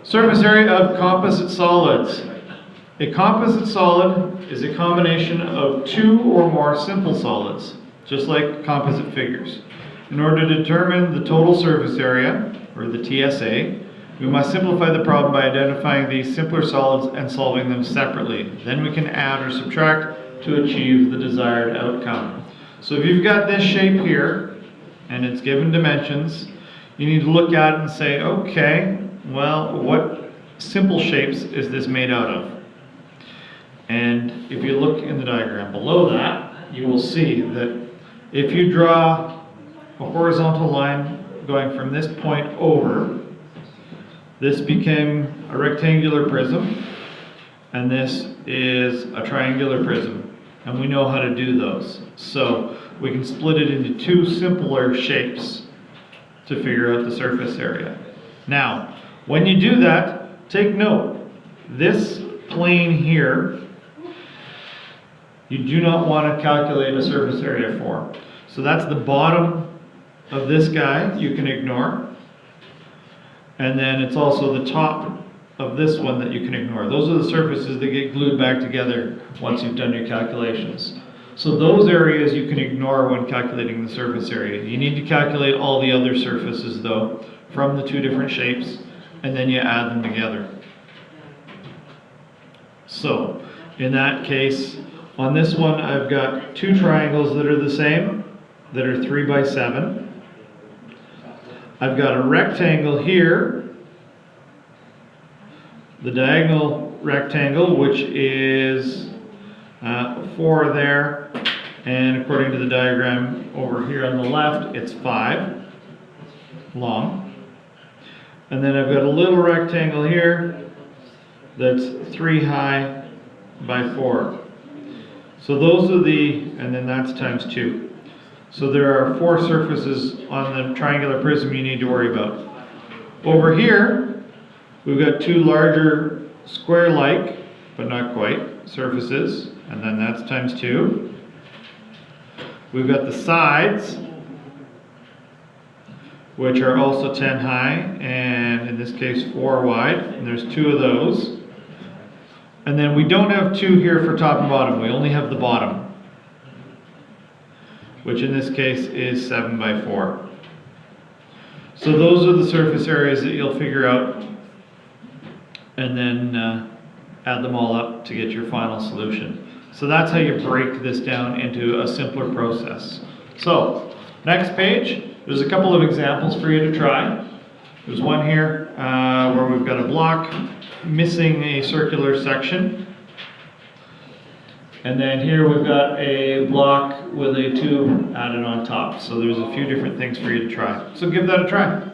Surface area of composite solids. A composite solid is a combination of two or more simple solids, just like composite figures. In order to determine the total surface area, or the TSA, we must simplify the problem by identifying these simpler solids and solving them separately. Then we can add or subtract to achieve the desired outcome. So if you've got this shape here, and it's given dimensions, you need to look at it and say, okay, well, what simple shapes is this made out of? And if you look in the diagram below that, you will see that if you draw a horizontal line going from this point over, this became a rectangular prism, and this is a triangular prism, and we know how to do those. So we can split it into two simpler shapes to figure out the surface area. Now, when you do that, take note, this plane here, you do not want to calculate a surface area for. So that's the bottom of this guy, you can ignore. And then it's also the top of this one that you can ignore. Those are the surfaces that get glued back together once you've done your calculations. So those areas you can ignore when calculating the surface area. You need to calculate all the other surfaces though from the two different shapes, and then you add them together. So in that case, on this one I've got two triangles that are the same, that are 3 by 7. I've got a rectangle here, the diagonal rectangle, which is 4 there, and according to the diagram over here on the left, it's 5 long. And then I've got a little rectangle here that's 3 high by 4. So those are and then that's times 2. So there are 4 surfaces on the triangular prism you need to worry about. Over here, we've got 2 larger square-like, but not quite, surfaces, and then that's times 2. We've got the sides, which are also 10 high, and in this case 4 wide, and there's 2 of those. And then we don't have 2 here for top and bottom, we only have the bottom, which in this case is 7 by 4. So those are the surface areas that you'll figure out, and then add them all up to get your final solution. So that's how you break this down into a simpler process. So, next page, there's a couple of examples for you to try. There's one here where we've got a block missing a circular section. And then here we've got a block with a tube added on top. So there's a few different things for you to try. So give that a try.